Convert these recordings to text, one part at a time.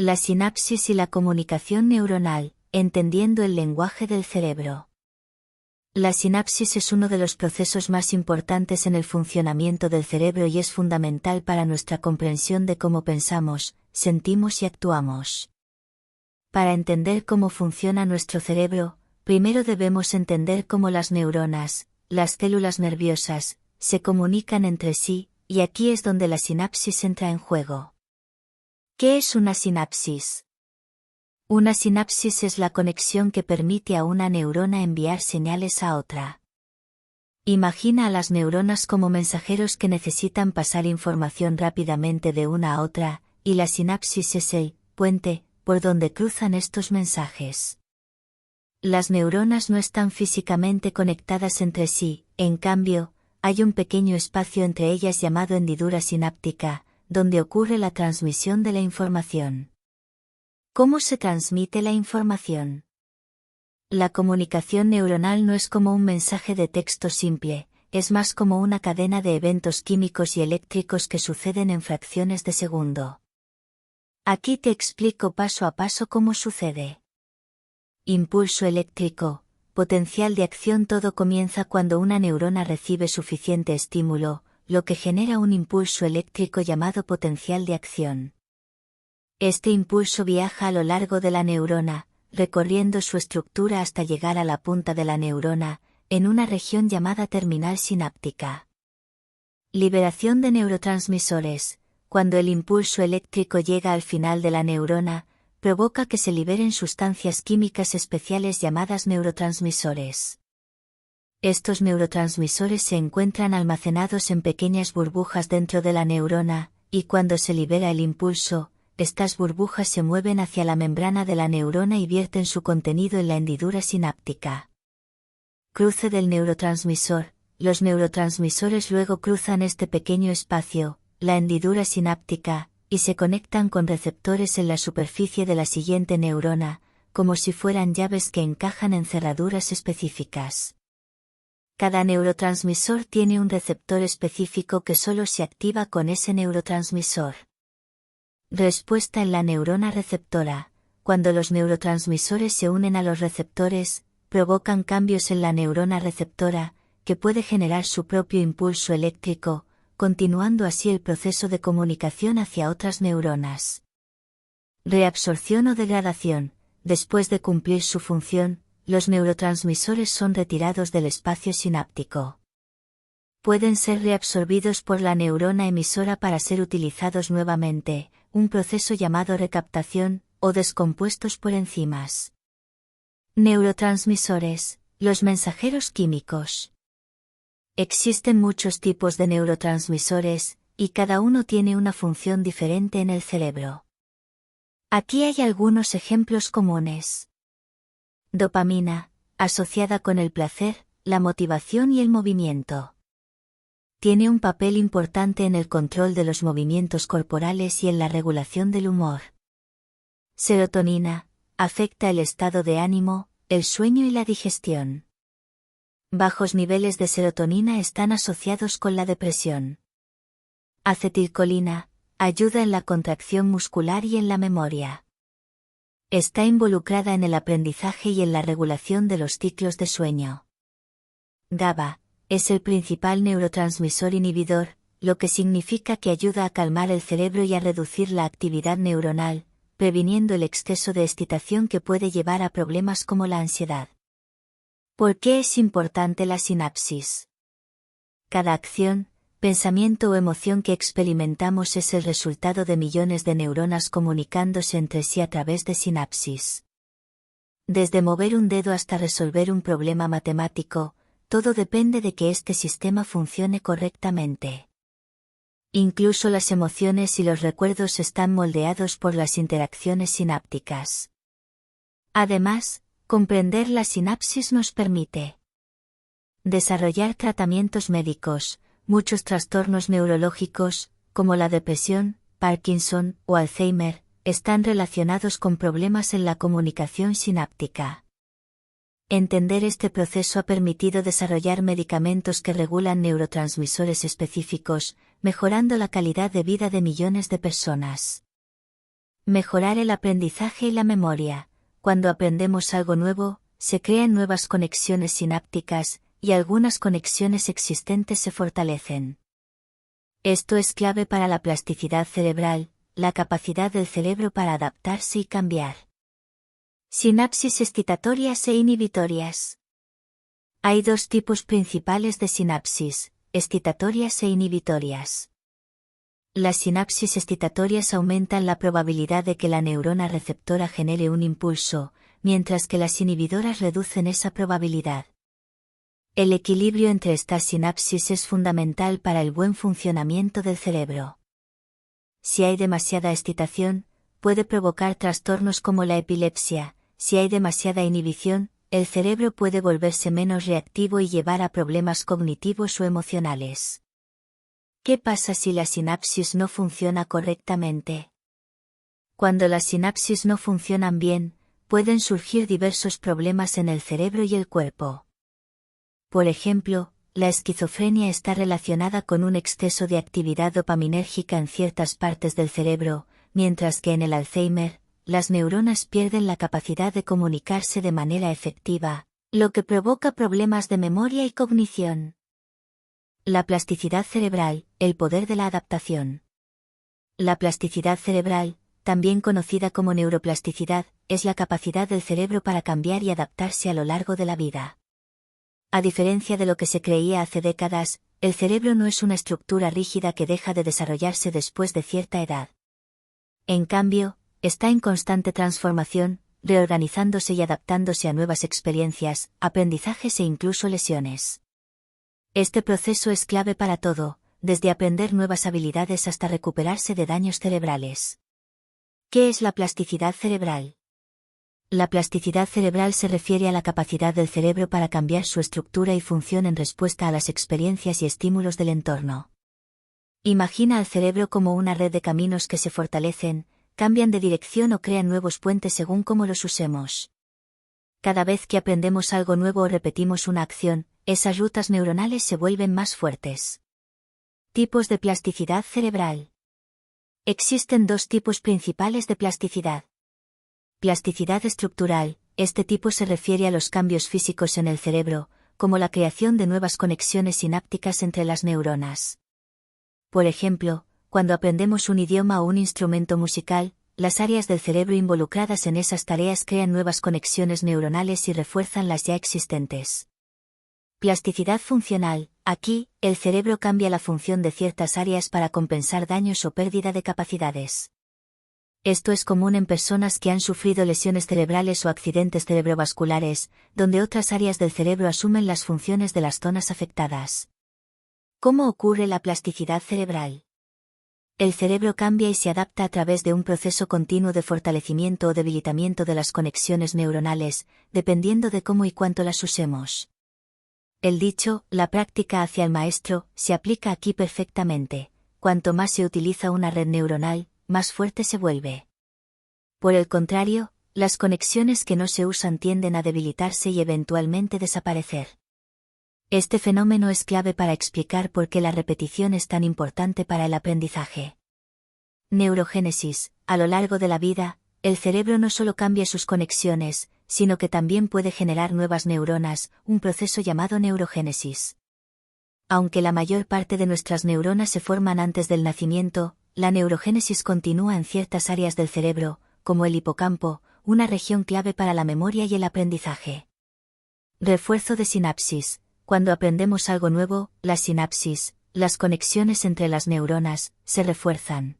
La sinapsis y la comunicación neuronal, entendiendo el lenguaje del cerebro. La sinapsis es uno de los procesos más importantes en el funcionamiento del cerebro y es fundamental para nuestra comprensión de cómo pensamos, sentimos y actuamos. Para entender cómo funciona nuestro cerebro, primero debemos entender cómo las neuronas, las células nerviosas, se comunican entre sí, y aquí es donde la sinapsis entra en juego. ¿Qué es una sinapsis? Una sinapsis es la conexión que permite a una neurona enviar señales a otra. Imagina a las neuronas como mensajeros que necesitan pasar información rápidamente de una a otra, y la sinapsis es el puente por donde cruzan estos mensajes. Las neuronas no están físicamente conectadas entre sí, en cambio, hay un pequeño espacio entre ellas llamado hendidura sináptica, donde ocurre la transmisión de la información. ¿Cómo se transmite la información? La comunicación neuronal no es como un mensaje de texto simple, es más como una cadena de eventos químicos y eléctricos que suceden en fracciones de segundo. Aquí te explico paso a paso cómo sucede. Impulso eléctrico, potencial de acción. Todo comienza cuando una neurona recibe suficiente estímulo, lo que genera un impulso eléctrico llamado potencial de acción. Este impulso viaja a lo largo de la neurona, recorriendo su estructura hasta llegar a la punta de la neurona, en una región llamada terminal sináptica. Liberación de neurotransmisores. Cuando el impulso eléctrico llega al final de la neurona, provoca que se liberen sustancias químicas especiales llamadas neurotransmisores. Estos neurotransmisores se encuentran almacenados en pequeñas burbujas dentro de la neurona, y cuando se libera el impulso, estas burbujas se mueven hacia la membrana de la neurona y vierten su contenido en la hendidura sináptica. Cruce del neurotransmisor. Los neurotransmisores luego cruzan este pequeño espacio, la hendidura sináptica, y se conectan con receptores en la superficie de la siguiente neurona, como si fueran llaves que encajan en cerraduras específicas. Cada neurotransmisor tiene un receptor específico que solo se activa con ese neurotransmisor. Respuesta en la neurona receptora. Cuando los neurotransmisores se unen a los receptores, provocan cambios en la neurona receptora, que puede generar su propio impulso eléctrico, continuando así el proceso de comunicación hacia otras neuronas. Reabsorción o degradación. Después de cumplir su función, los neurotransmisores son retirados del espacio sináptico. Pueden ser reabsorbidos por la neurona emisora para ser utilizados nuevamente, un proceso llamado recaptación, o descompuestos por enzimas. Neurotransmisores, los mensajeros químicos. Existen muchos tipos de neurotransmisores, y cada uno tiene una función diferente en el cerebro. Aquí hay algunos ejemplos comunes. Dopamina, asociada con el placer, la motivación y el movimiento. Tiene un papel importante en el control de los movimientos corporales y en la regulación del humor. Serotonina, afecta el estado de ánimo, el sueño y la digestión. Bajos niveles de serotonina están asociados con la depresión. Acetilcolina, ayuda en la contracción muscular y en la memoria. Está involucrada en el aprendizaje y en la regulación de los ciclos de sueño. GABA, es el principal neurotransmisor inhibidor, lo que significa que ayuda a calmar el cerebro y a reducir la actividad neuronal, previniendo el exceso de excitación que puede llevar a problemas como la ansiedad. ¿Por qué es importante la sinapsis? Cada acción, pensamiento o emoción que experimentamos es el resultado de millones de neuronas comunicándose entre sí a través de sinapsis. Desde mover un dedo hasta resolver un problema matemático, todo depende de que este sistema funcione correctamente. Incluso las emociones y los recuerdos están moldeados por las interacciones sinápticas. Además, comprender la sinapsis nos permite desarrollar tratamientos médicos. Muchos trastornos neurológicos, como la depresión, Parkinson o Alzheimer, están relacionados con problemas en la comunicación sináptica. Entender este proceso ha permitido desarrollar medicamentos que regulan neurotransmisores específicos, mejorando la calidad de vida de millones de personas. Mejorar el aprendizaje y la memoria. Cuando aprendemos algo nuevo, se crean nuevas conexiones sinápticas, y algunas conexiones existentes se fortalecen. Esto es clave para la plasticidad cerebral, la capacidad del cerebro para adaptarse y cambiar. Sinapsis excitatorias e inhibitorias. Hay dos tipos principales de sinapsis, excitatorias e inhibitorias. Las sinapsis excitatorias aumentan la probabilidad de que la neurona receptora genere un impulso, mientras que las inhibidoras reducen esa probabilidad. El equilibrio entre estas sinapsis es fundamental para el buen funcionamiento del cerebro. Si hay demasiada excitación, puede provocar trastornos como la epilepsia. Si hay demasiada inhibición, el cerebro puede volverse menos reactivo y llevar a problemas cognitivos o emocionales. ¿Qué pasa si la sinapsis no funciona correctamente? Cuando las sinapsis no funcionan bien, pueden surgir diversos problemas en el cerebro y el cuerpo. Por ejemplo, la esquizofrenia está relacionada con un exceso de actividad dopaminérgica en ciertas partes del cerebro, mientras que en el Alzheimer, las neuronas pierden la capacidad de comunicarse de manera efectiva, lo que provoca problemas de memoria y cognición. La plasticidad cerebral, el poder de la adaptación. La plasticidad cerebral, también conocida como neuroplasticidad, es la capacidad del cerebro para cambiar y adaptarse a lo largo de la vida. A diferencia de lo que se creía hace décadas, el cerebro no es una estructura rígida que deja de desarrollarse después de cierta edad. En cambio, está en constante transformación, reorganizándose y adaptándose a nuevas experiencias, aprendizajes e incluso lesiones. Este proceso es clave para todo, desde aprender nuevas habilidades hasta recuperarse de daños cerebrales. ¿Qué es la plasticidad cerebral? La plasticidad cerebral se refiere a la capacidad del cerebro para cambiar su estructura y función en respuesta a las experiencias y estímulos del entorno. Imagina al cerebro como una red de caminos que se fortalecen, cambian de dirección o crean nuevos puentes según cómo los usemos. Cada vez que aprendemos algo nuevo o repetimos una acción, esas rutas neuronales se vuelven más fuertes. Tipos de plasticidad cerebral. Existen dos tipos principales de plasticidad. Plasticidad estructural, este tipo se refiere a los cambios físicos en el cerebro, como la creación de nuevas conexiones sinápticas entre las neuronas. Por ejemplo, cuando aprendemos un idioma o un instrumento musical, las áreas del cerebro involucradas en esas tareas crean nuevas conexiones neuronales y refuerzan las ya existentes. Plasticidad funcional, aquí, el cerebro cambia la función de ciertas áreas para compensar daños o pérdida de capacidades. Esto es común en personas que han sufrido lesiones cerebrales o accidentes cerebrovasculares, donde otras áreas del cerebro asumen las funciones de las zonas afectadas. ¿Cómo ocurre la plasticidad cerebral? El cerebro cambia y se adapta a través de un proceso continuo de fortalecimiento o debilitamiento de las conexiones neuronales, dependiendo de cómo y cuánto las usemos. El dicho, la práctica hacia el maestro, se aplica aquí perfectamente. Cuanto más se utiliza una red neuronal, más fuerte se vuelve. Por el contrario, las conexiones que no se usan tienden a debilitarse y eventualmente desaparecer. Este fenómeno es clave para explicar por qué la repetición es tan importante para el aprendizaje. Neurogénesis. A lo largo de la vida, el cerebro no solo cambia sus conexiones, sino que también puede generar nuevas neuronas, un proceso llamado neurogénesis. Aunque la mayor parte de nuestras neuronas se forman antes del nacimiento, la neurogénesis continúa en ciertas áreas del cerebro, como el hipocampo, una región clave para la memoria y el aprendizaje. Refuerzo de sinapsis. Cuando aprendemos algo nuevo, las sinapsis, las conexiones entre las neuronas, se refuerzan.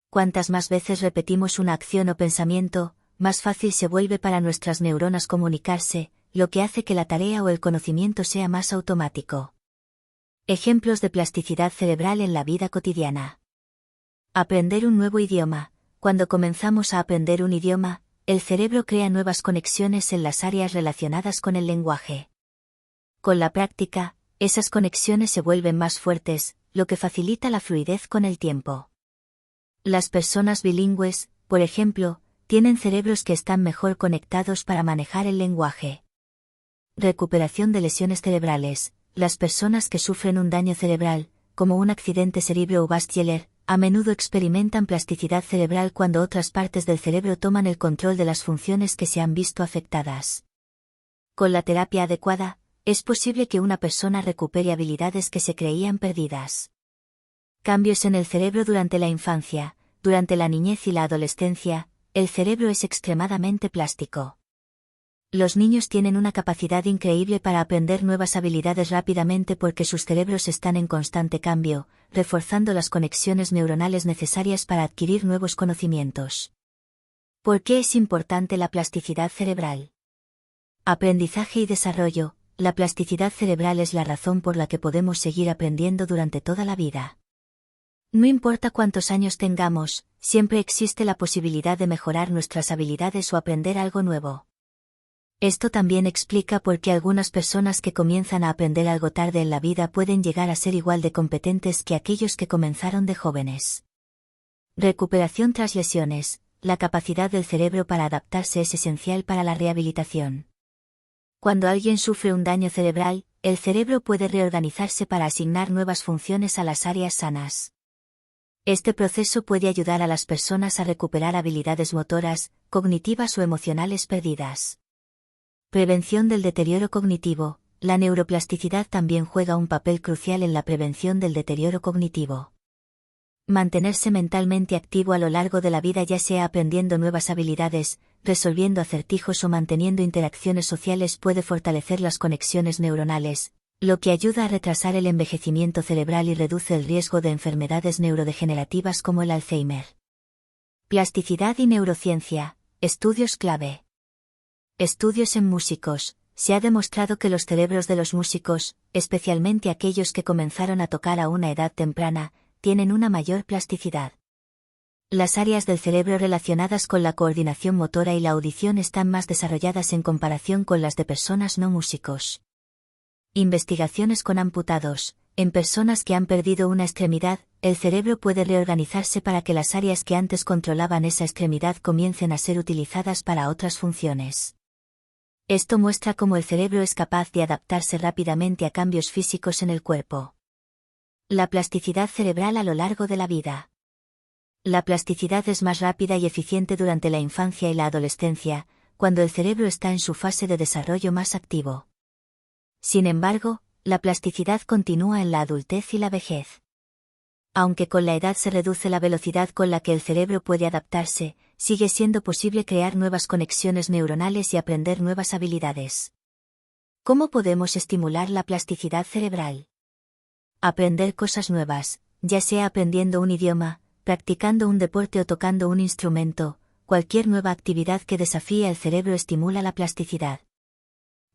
Cuantas más veces repetimos una acción o pensamiento, más fácil se vuelve para nuestras neuronas comunicarse, lo que hace que la tarea o el conocimiento sea más automático. Ejemplos de plasticidad cerebral en la vida cotidiana. Aprender un nuevo idioma. Cuando comenzamos a aprender un idioma, el cerebro crea nuevas conexiones en las áreas relacionadas con el lenguaje. Con la práctica, esas conexiones se vuelven más fuertes, lo que facilita la fluidez con el tiempo. Las personas bilingües, por ejemplo, tienen cerebros que están mejor conectados para manejar el lenguaje. Recuperación de lesiones cerebrales. Las personas que sufren un daño cerebral, como un accidente cerebrovascular, a menudo experimentan plasticidad cerebral cuando otras partes del cerebro toman el control de las funciones que se han visto afectadas. Con la terapia adecuada, es posible que una persona recupere habilidades que se creían perdidas. Cambios en el cerebro durante la infancia. Durante la niñez y la adolescencia, el cerebro es extremadamente plástico. Los niños tienen una capacidad increíble para aprender nuevas habilidades rápidamente porque sus cerebros están en constante cambio, reforzando las conexiones neuronales necesarias para adquirir nuevos conocimientos. ¿Por qué es importante la plasticidad cerebral? Aprendizaje y desarrollo. La plasticidad cerebral es la razón por la que podemos seguir aprendiendo durante toda la vida. No importa cuántos años tengamos, siempre existe la posibilidad de mejorar nuestras habilidades o aprender algo nuevo. Esto también explica por qué algunas personas que comienzan a aprender algo tarde en la vida pueden llegar a ser igual de competentes que aquellos que comenzaron de jóvenes. Recuperación tras lesiones. La capacidad del cerebro para adaptarse es esencial para la rehabilitación. Cuando alguien sufre un daño cerebral, el cerebro puede reorganizarse para asignar nuevas funciones a las áreas sanas. Este proceso puede ayudar a las personas a recuperar habilidades motoras, cognitivas o emocionales perdidas. Prevención del deterioro cognitivo. La neuroplasticidad también juega un papel crucial en la prevención del deterioro cognitivo. Mantenerse mentalmente activo a lo largo de la vida, ya sea aprendiendo nuevas habilidades, resolviendo acertijos o manteniendo interacciones sociales, puede fortalecer las conexiones neuronales, lo que ayuda a retrasar el envejecimiento cerebral y reduce el riesgo de enfermedades neurodegenerativas como el Alzheimer. Plasticidad y neurociencia. Estudios clave. Estudios en músicos. Se ha demostrado que los cerebros de los músicos, especialmente aquellos que comenzaron a tocar a una edad temprana, tienen una mayor plasticidad. Las áreas del cerebro relacionadas con la coordinación motora y la audición están más desarrolladas en comparación con las de personas no músicos. Investigaciones con amputados. En personas que han perdido una extremidad, el cerebro puede reorganizarse para que las áreas que antes controlaban esa extremidad comiencen a ser utilizadas para otras funciones. Esto muestra cómo el cerebro es capaz de adaptarse rápidamente a cambios físicos en el cuerpo. La plasticidad cerebral a lo largo de la vida. La plasticidad es más rápida y eficiente durante la infancia y la adolescencia, cuando el cerebro está en su fase de desarrollo más activo. Sin embargo, la plasticidad continúa en la adultez y la vejez. Aunque con la edad se reduce la velocidad con la que el cerebro puede adaptarse, sigue siendo posible crear nuevas conexiones neuronales y aprender nuevas habilidades. ¿Cómo podemos estimular la plasticidad cerebral? Aprender cosas nuevas, ya sea aprendiendo un idioma, practicando un deporte o tocando un instrumento, cualquier nueva actividad que desafíe el cerebro estimula la plasticidad.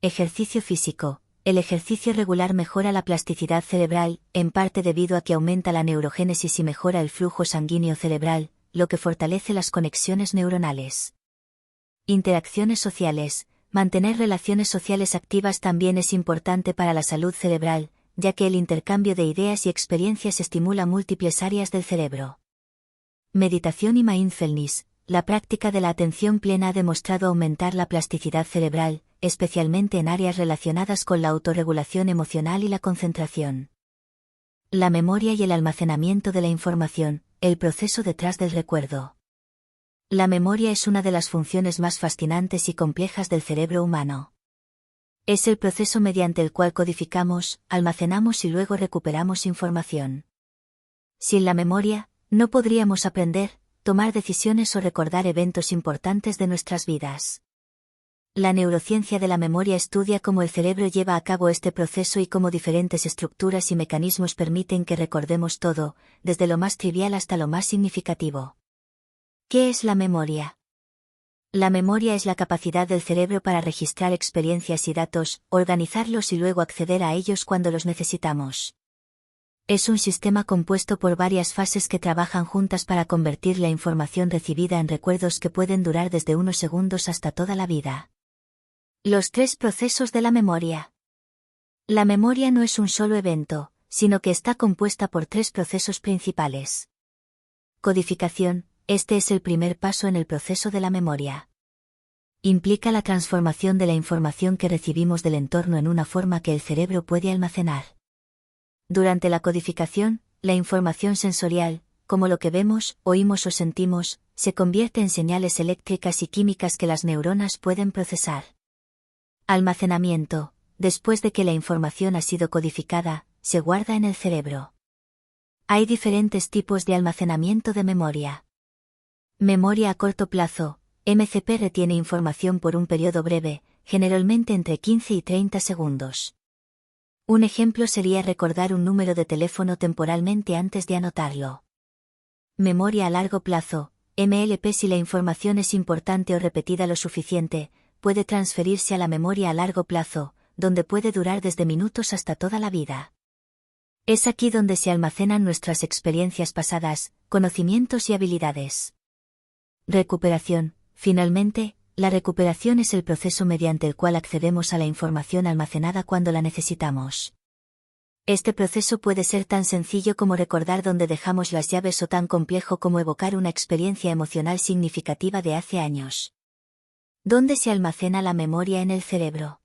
Ejercicio físico. El ejercicio regular mejora la plasticidad cerebral, en parte debido a que aumenta la neurogénesis y mejora el flujo sanguíneo cerebral, lo que fortalece las conexiones neuronales. Interacciones sociales. Mantener relaciones sociales activas también es importante para la salud cerebral, ya que el intercambio de ideas y experiencias estimula múltiples áreas del cerebro. Meditación y mindfulness. La práctica de la atención plena ha demostrado aumentar la plasticidad cerebral, especialmente en áreas relacionadas con la autorregulación emocional y la concentración. La memoria y el almacenamiento de la información, el proceso detrás del recuerdo. La memoria es una de las funciones más fascinantes y complejas del cerebro humano. Es el proceso mediante el cual codificamos, almacenamos y luego recuperamos información. Sin la memoria, no podríamos aprender, tomar decisiones o recordar eventos importantes de nuestras vidas. La neurociencia de la memoria estudia cómo el cerebro lleva a cabo este proceso y cómo diferentes estructuras y mecanismos permiten que recordemos todo, desde lo más trivial hasta lo más significativo. ¿Qué es la memoria? La memoria es la capacidad del cerebro para registrar experiencias y datos, organizarlos y luego acceder a ellos cuando los necesitamos. Es un sistema compuesto por varias fases que trabajan juntas para convertir la información recibida en recuerdos que pueden durar desde unos segundos hasta toda la vida. Los 3 procesos de la memoria. La memoria no es un solo evento, sino que está compuesta por 3 procesos principales. Codificación. Este es el primer paso en el proceso de la memoria. Implica la transformación de la información que recibimos del entorno en una forma que el cerebro puede almacenar. Durante la codificación, la información sensorial, como lo que vemos, oímos o sentimos, se convierte en señales eléctricas y químicas que las neuronas pueden procesar. Almacenamiento. Después de que la información ha sido codificada, se guarda en el cerebro. Hay diferentes tipos de almacenamiento de memoria. Memoria a corto plazo. MCP retiene información por un periodo breve, generalmente entre 15 y 30 segundos. Un ejemplo sería recordar un número de teléfono temporalmente antes de anotarlo. Memoria a largo plazo. MLP. Si la información es importante o repetida lo suficiente, puede transferirse a la memoria a largo plazo, donde puede durar desde minutos hasta toda la vida. Es aquí donde se almacenan nuestras experiencias pasadas, conocimientos y habilidades. Recuperación. Finalmente, la recuperación es el proceso mediante el cual accedemos a la información almacenada cuando la necesitamos. Este proceso puede ser tan sencillo como recordar dónde dejamos las llaves o tan complejo como evocar una experiencia emocional significativa de hace años. ¿Dónde se almacena la memoria en el cerebro?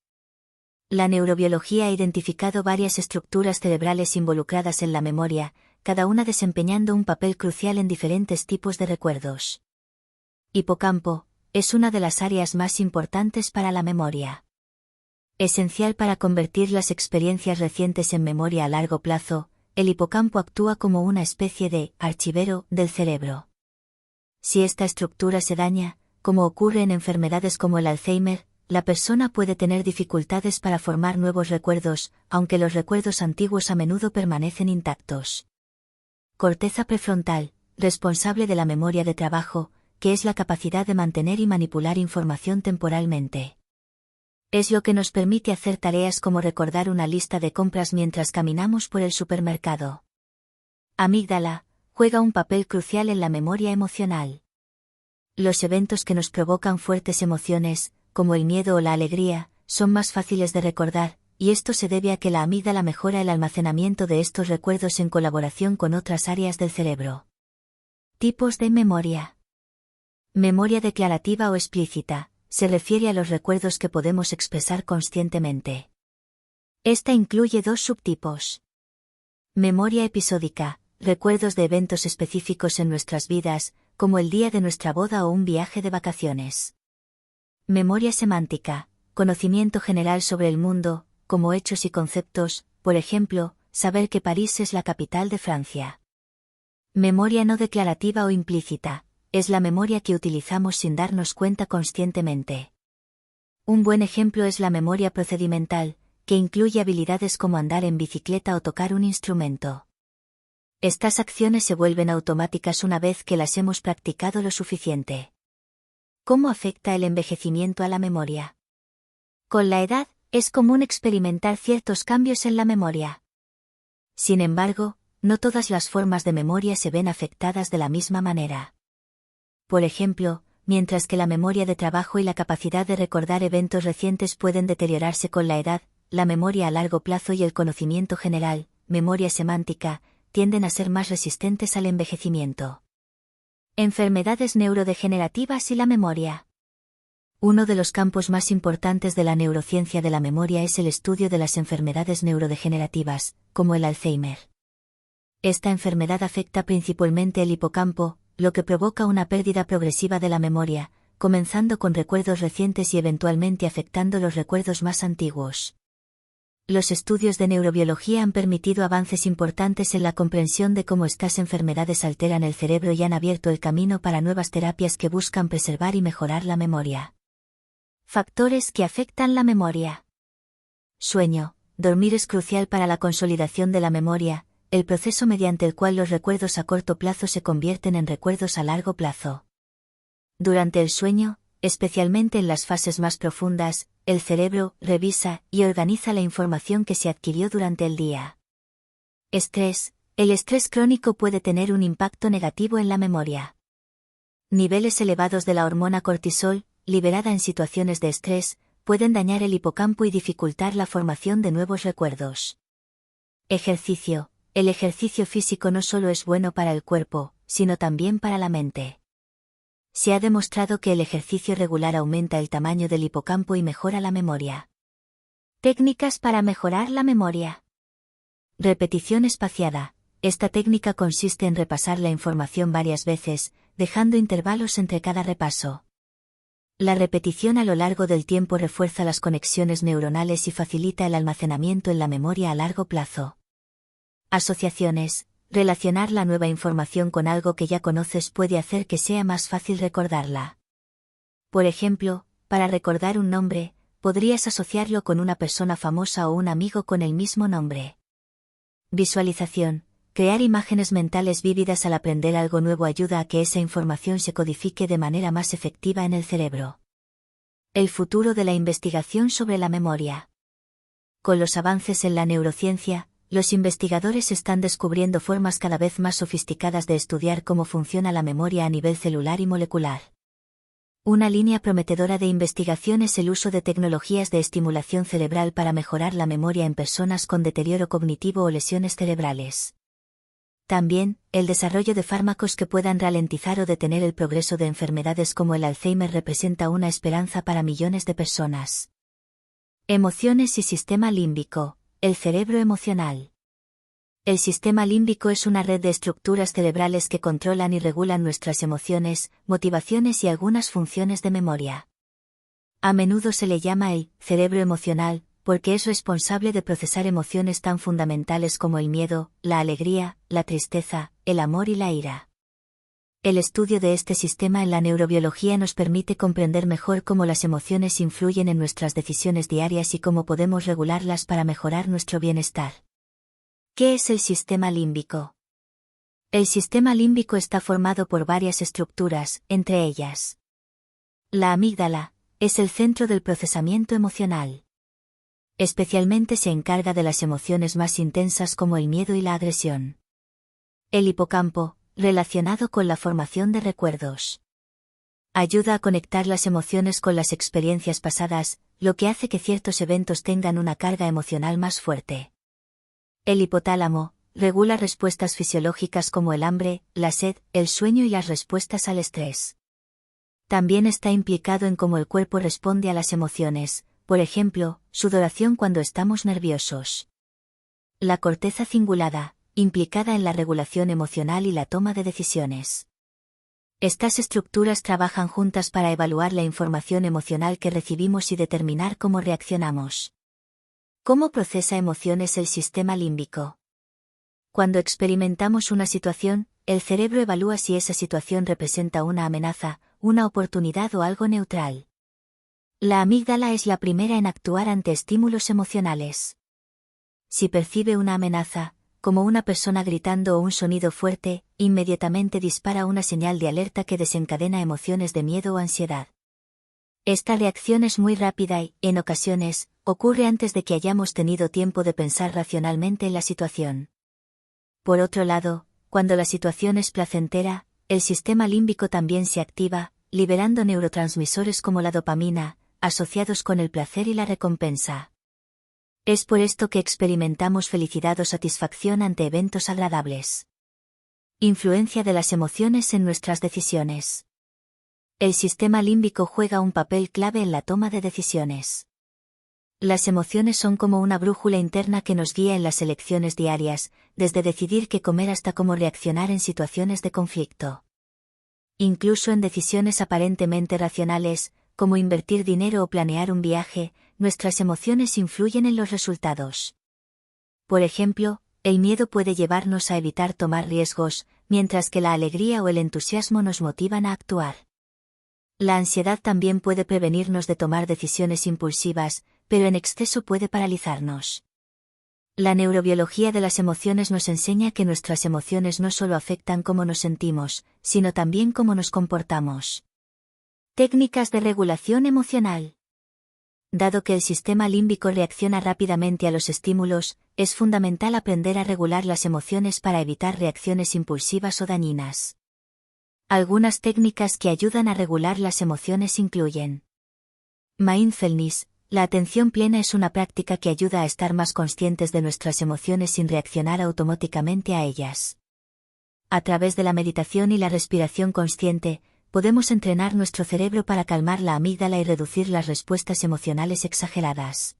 La neurobiología ha identificado varias estructuras cerebrales involucradas en la memoria, cada una desempeñando un papel crucial en diferentes tipos de recuerdos. Hipocampo. Es una de las áreas más importantes para la memoria. Esencial para convertir las experiencias recientes en memoria a largo plazo, el hipocampo actúa como una especie de archivero del cerebro. Si esta estructura se daña, como ocurre en enfermedades como el Alzheimer, la persona puede tener dificultades para formar nuevos recuerdos, aunque los recuerdos antiguos a menudo permanecen intactos. Corteza prefrontal, responsable de la memoria de trabajo, que es la capacidad de mantener y manipular información temporalmente. Es lo que nos permite hacer tareas como recordar una lista de compras mientras caminamos por el supermercado. Amígdala, juega un papel crucial en la memoria emocional. Los eventos que nos provocan fuertes emociones, como el miedo o la alegría, son más fáciles de recordar, y esto se debe a que la amígdala mejora el almacenamiento de estos recuerdos en colaboración con otras áreas del cerebro. Tipos de memoria. Memoria declarativa o explícita, se refiere a los recuerdos que podemos expresar conscientemente. Esta incluye dos subtipos. Memoria episódica, recuerdos de eventos específicos en nuestras vidas, como el día de nuestra boda o un viaje de vacaciones. Memoria semántica, conocimiento general sobre el mundo, como hechos y conceptos, por ejemplo, saber que París es la capital de Francia. Memoria no declarativa o implícita, es la memoria que utilizamos sin darnos cuenta conscientemente. Un buen ejemplo es la memoria procedimental, que incluye habilidades como andar en bicicleta o tocar un instrumento. Estas acciones se vuelven automáticas una vez que las hemos practicado lo suficiente. ¿Cómo afecta el envejecimiento a la memoria? Con la edad, es común experimentar ciertos cambios en la memoria. Sin embargo, no todas las formas de memoria se ven afectadas de la misma manera. Por ejemplo, mientras que la memoria de trabajo y la capacidad de recordar eventos recientes pueden deteriorarse con la edad, la memoria a largo plazo y el conocimiento general, memoria semántica, tienden a ser más resistentes al envejecimiento. Enfermedades neurodegenerativas y la memoria. Uno de los campos más importantes de la neurociencia de la memoria es el estudio de las enfermedades neurodegenerativas, como el Alzheimer. Esta enfermedad afecta principalmente el hipocampo, lo que provoca una pérdida progresiva de la memoria, comenzando con recuerdos recientes y eventualmente afectando los recuerdos más antiguos. Los estudios de neurobiología han permitido avances importantes en la comprensión de cómo estas enfermedades alteran el cerebro y han abierto el camino para nuevas terapias que buscan preservar y mejorar la memoria. Factores que afectan la memoria. Sueño. Dormir es crucial para la consolidación de la memoria, el proceso mediante el cual los recuerdos a corto plazo se convierten en recuerdos a largo plazo. Durante el sueño, especialmente en las fases más profundas, el cerebro revisa y organiza la información que se adquirió durante el día. Estrés. El estrés crónico puede tener un impacto negativo en la memoria. Niveles elevados de la hormona cortisol, liberada en situaciones de estrés, pueden dañar el hipocampo y dificultar la formación de nuevos recuerdos. Ejercicio. El ejercicio físico no solo es bueno para el cuerpo, sino también para la mente. Se ha demostrado que el ejercicio regular aumenta el tamaño del hipocampo y mejora la memoria. Técnicas para mejorar la memoria. Repetición espaciada. esta técnica consiste en repasar la información varias veces, dejando intervalos entre cada repaso. La repetición a lo largo del tiempo refuerza las conexiones neuronales y facilita el almacenamiento en la memoria a largo plazo. Asociaciones. Relacionar la nueva información con algo que ya conoces puede hacer que sea más fácil recordarla. Por ejemplo, para recordar un nombre, podrías asociarlo con una persona famosa o un amigo con el mismo nombre. Visualización. Crear imágenes mentales vívidas al aprender algo nuevo ayuda a que esa información se codifique de manera más efectiva en el cerebro. El futuro de la investigación sobre la memoria. Con los avances en la neurociencia, los investigadores están descubriendo formas cada vez más sofisticadas de estudiar cómo funciona la memoria a nivel celular y molecular. Una línea prometedora de investigación es el uso de tecnologías de estimulación cerebral para mejorar la memoria en personas con deterioro cognitivo o lesiones cerebrales. También, el desarrollo de fármacos que puedan ralentizar o detener el progreso de enfermedades como el Alzheimer representa una esperanza para millones de personas. Emociones y sistema límbico, el cerebro emocional. El sistema límbico es una red de estructuras cerebrales que controlan y regulan nuestras emociones, motivaciones y algunas funciones de memoria. A menudo se le llama el cerebro emocional, porque es responsable de procesar emociones tan fundamentales como el miedo, la alegría, la tristeza, el amor y la ira. El estudio de este sistema en la neurobiología nos permite comprender mejor cómo las emociones influyen en nuestras decisiones diarias y cómo podemos regularlas para mejorar nuestro bienestar. ¿Qué es el sistema límbico? El sistema límbico está formado por varias estructuras, entre ellas. La amígdala es el centro del procesamiento emocional. Especialmente se encarga de las emociones más intensas como el miedo y la agresión. El hipocampo, relacionado con la formación de recuerdos. Ayuda a conectar las emociones con las experiencias pasadas, lo que hace que ciertos eventos tengan una carga emocional más fuerte. El hipotálamo, regula respuestas fisiológicas como el hambre, la sed, el sueño y las respuestas al estrés. También está implicado en cómo el cuerpo responde a las emociones, por ejemplo, sudoración cuando estamos nerviosos. La corteza cingulada, implicada en la regulación emocional y la toma de decisiones. Estas estructuras trabajan juntas para evaluar la información emocional que recibimos y determinar cómo reaccionamos. ¿Cómo procesa emociones el sistema límbico? Cuando experimentamos una situación, el cerebro evalúa si esa situación representa una amenaza, una oportunidad o algo neutral. La amígdala es la primera en actuar ante estímulos emocionales. Si percibe una amenaza, como una persona gritando o un sonido fuerte, inmediatamente dispara una señal de alerta que desencadena emociones de miedo o ansiedad. Esta reacción es muy rápida y, en ocasiones, ocurre antes de que hayamos tenido tiempo de pensar racionalmente en la situación. Por otro lado, cuando la situación es placentera, el sistema límbico también se activa, liberando neurotransmisores como la dopamina, asociados con el placer y la recompensa. Es por esto que experimentamos felicidad o satisfacción ante eventos agradables. Influencia de las emociones en nuestras decisiones. El sistema límbico juega un papel clave en la toma de decisiones. Las emociones son como una brújula interna que nos guía en las elecciones diarias, desde decidir qué comer hasta cómo reaccionar en situaciones de conflicto. Incluso en decisiones aparentemente racionales, como invertir dinero o planear un viaje, nuestras emociones influyen en los resultados. Por ejemplo, el miedo puede llevarnos a evitar tomar riesgos, mientras que la alegría o el entusiasmo nos motivan a actuar. La ansiedad también puede prevenirnos de tomar decisiones impulsivas, pero en exceso puede paralizarnos. La neurobiología de las emociones nos enseña que nuestras emociones no solo afectan cómo nos sentimos, sino también cómo nos comportamos. Técnicas de regulación emocional. Dado que el sistema límbico reacciona rápidamente a los estímulos, es fundamental aprender a regular las emociones para evitar reacciones impulsivas o dañinas. Algunas técnicas que ayudan a regular las emociones incluyen: mindfulness. La atención plena es una práctica que ayuda a estar más conscientes de nuestras emociones sin reaccionar automáticamente a ellas. A través de la meditación y la respiración consciente, podemos entrenar nuestro cerebro para calmar la amígdala y reducir las respuestas emocionales exageradas.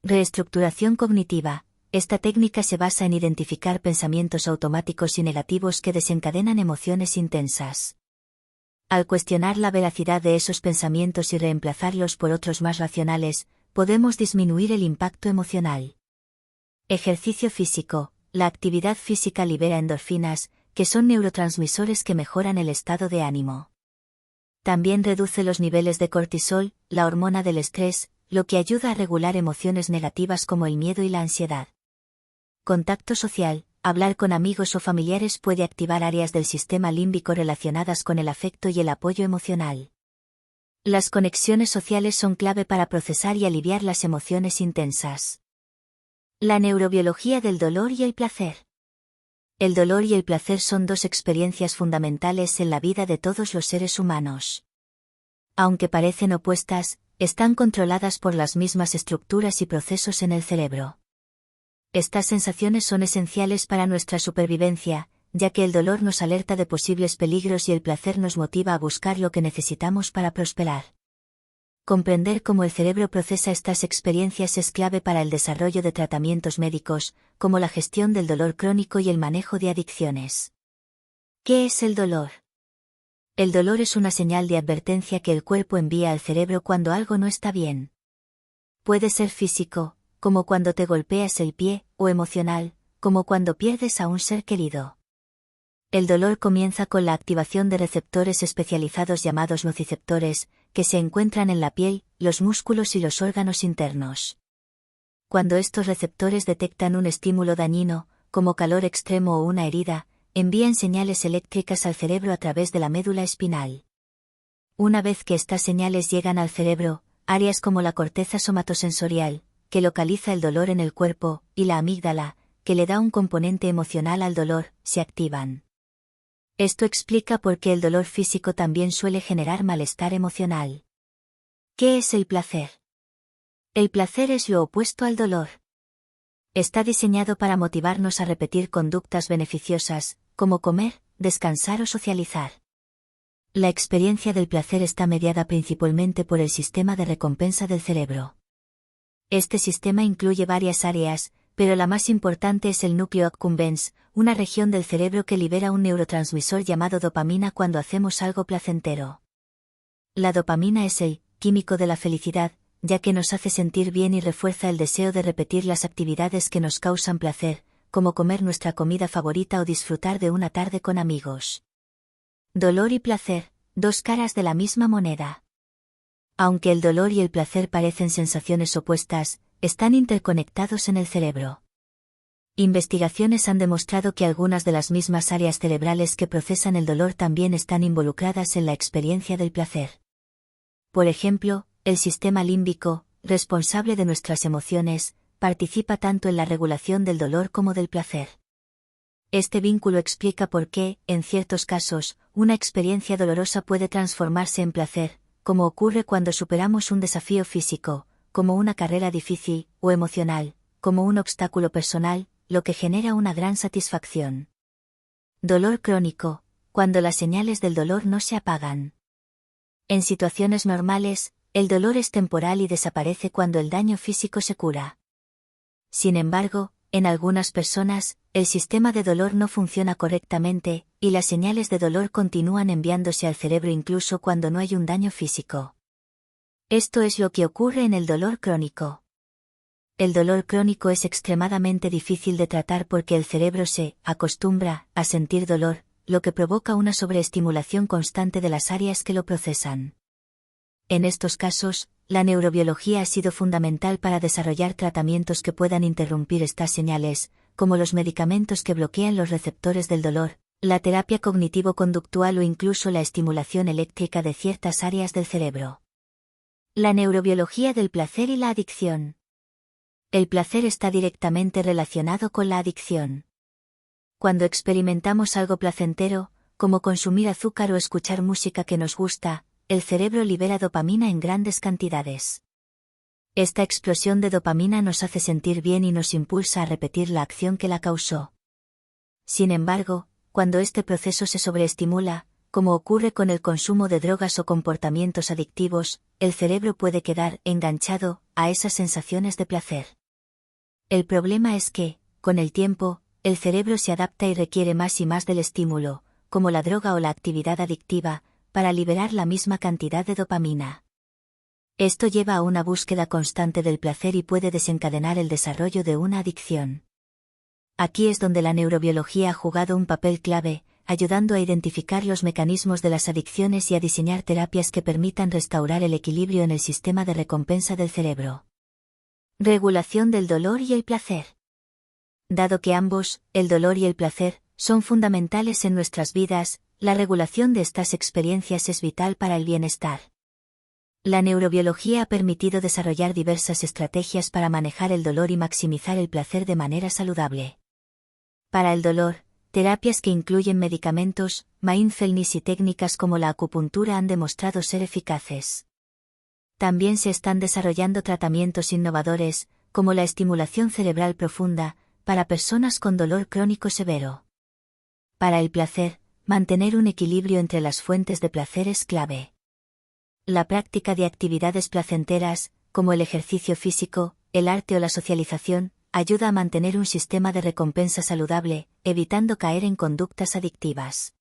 Reestructuración cognitiva. Esta técnica se basa en identificar pensamientos automáticos y negativos que desencadenan emociones intensas. Al cuestionar la veracidad de esos pensamientos y reemplazarlos por otros más racionales, podemos disminuir el impacto emocional. Ejercicio físico. La actividad física libera endorfinas, que son neurotransmisores que mejoran el estado de ánimo. También reduce los niveles de cortisol, la hormona del estrés, lo que ayuda a regular emociones negativas como el miedo y la ansiedad. Contacto social. Hablar con amigos o familiares puede activar áreas del sistema límbico relacionadas con el afecto y el apoyo emocional. Las conexiones sociales son clave para procesar y aliviar las emociones intensas. La neurobiología del dolor y el placer. El dolor y el placer son dos experiencias fundamentales en la vida de todos los seres humanos. Aunque parecen opuestas, están controladas por las mismas estructuras y procesos en el cerebro. Estas sensaciones son esenciales para nuestra supervivencia, ya que el dolor nos alerta de posibles peligros y el placer nos motiva a buscar lo que necesitamos para prosperar. Comprender cómo el cerebro procesa estas experiencias es clave para el desarrollo de tratamientos médicos, como la gestión del dolor crónico y el manejo de adicciones. ¿Qué es el dolor? El dolor es una señal de advertencia que el cuerpo envía al cerebro cuando algo no está bien. Puede ser físico, como cuando te golpeas el pie, o emocional, como cuando pierdes a un ser querido. El dolor comienza con la activación de receptores especializados llamados nociceptores, que se encuentran en la piel, los músculos y los órganos internos. Cuando estos receptores detectan un estímulo dañino, como calor extremo o una herida, envían señales eléctricas al cerebro a través de la médula espinal. Una vez que estas señales llegan al cerebro, áreas como la corteza somatosensorial, que localiza el dolor en el cuerpo, y la amígdala, que le da un componente emocional al dolor, se activan. Esto explica por qué el dolor físico también suele generar malestar emocional. ¿Qué es el placer? El placer es lo opuesto al dolor. Está diseñado para motivarnos a repetir conductas beneficiosas, como comer, descansar o socializar. La experiencia del placer está mediada principalmente por el sistema de recompensa del cerebro. Este sistema incluye varias áreas, pero la más importante es el núcleo accumbens, una región del cerebro que libera un neurotransmisor llamado dopamina cuando hacemos algo placentero. La dopamina es el químico de la felicidad, ya que nos hace sentir bien y refuerza el deseo de repetir las actividades que nos causan placer, como comer nuestra comida favorita o disfrutar de una tarde con amigos. Dolor y placer, dos caras de la misma moneda. Aunque el dolor y el placer parecen sensaciones opuestas, están interconectados en el cerebro. Investigaciones han demostrado que algunas de las mismas áreas cerebrales que procesan el dolor también están involucradas en la experiencia del placer. Por ejemplo, el sistema límbico, responsable de nuestras emociones, participa tanto en la regulación del dolor como del placer. Este vínculo explica por qué, en ciertos casos, una experiencia dolorosa puede transformarse en placer, como ocurre cuando superamos un desafío físico, como una carrera difícil, o emocional, como un obstáculo personal, lo que genera una gran satisfacción. Dolor crónico, cuando las señales del dolor no se apagan. En situaciones normales, el dolor es temporal y desaparece cuando el daño físico se cura. Sin embargo, en algunas personas, el sistema de dolor no funciona correctamente, y las señales de dolor continúan enviándose al cerebro incluso cuando no hay un daño físico. Esto es lo que ocurre en el dolor crónico. El dolor crónico es extremadamente difícil de tratar porque el cerebro se acostumbra a sentir dolor, lo que provoca una sobreestimulación constante de las áreas que lo procesan. En estos casos, la neurobiología ha sido fundamental para desarrollar tratamientos que puedan interrumpir estas señales, como los medicamentos que bloquean los receptores del dolor, la terapia cognitivo-conductual o incluso la estimulación eléctrica de ciertas áreas del cerebro. La neurobiología del placer y la adicción. El placer está directamente relacionado con la adicción. Cuando experimentamos algo placentero, como consumir azúcar o escuchar música que nos gusta, el cerebro libera dopamina en grandes cantidades. Esta explosión de dopamina nos hace sentir bien y nos impulsa a repetir la acción que la causó. Sin embargo, cuando este proceso se sobreestimula, como ocurre con el consumo de drogas o comportamientos adictivos, el cerebro puede quedar enganchado a esas sensaciones de placer. El problema es que, con el tiempo, el cerebro se adapta y requiere más y más del estímulo, como la droga o la actividad adictiva, para liberar la misma cantidad de dopamina. Esto lleva a una búsqueda constante del placer y puede desencadenar el desarrollo de una adicción. Aquí es donde la neurobiología ha jugado un papel clave, ayudando a identificar los mecanismos de las adicciones y a diseñar terapias que permitan restaurar el equilibrio en el sistema de recompensa del cerebro. Regulación del dolor y el placer. Dado que ambos, el dolor y el placer, son fundamentales en nuestras vidas, la regulación de estas experiencias es vital para el bienestar. La neurobiología ha permitido desarrollar diversas estrategias para manejar el dolor y maximizar el placer de manera saludable. Para el dolor, terapias que incluyen medicamentos, mindfulness y técnicas como la acupuntura han demostrado ser eficaces. También se están desarrollando tratamientos innovadores, como la estimulación cerebral profunda, para personas con dolor crónico severo. Para el placer, mantener un equilibrio entre las fuentes de placer es clave. La práctica de actividades placenteras, como el ejercicio físico, el arte o la socialización, ayuda a mantener un sistema de recompensa saludable, evitando caer en conductas adictivas.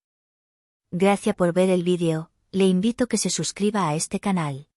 Gracias por ver el vídeo, le invito a que se suscriba a este canal.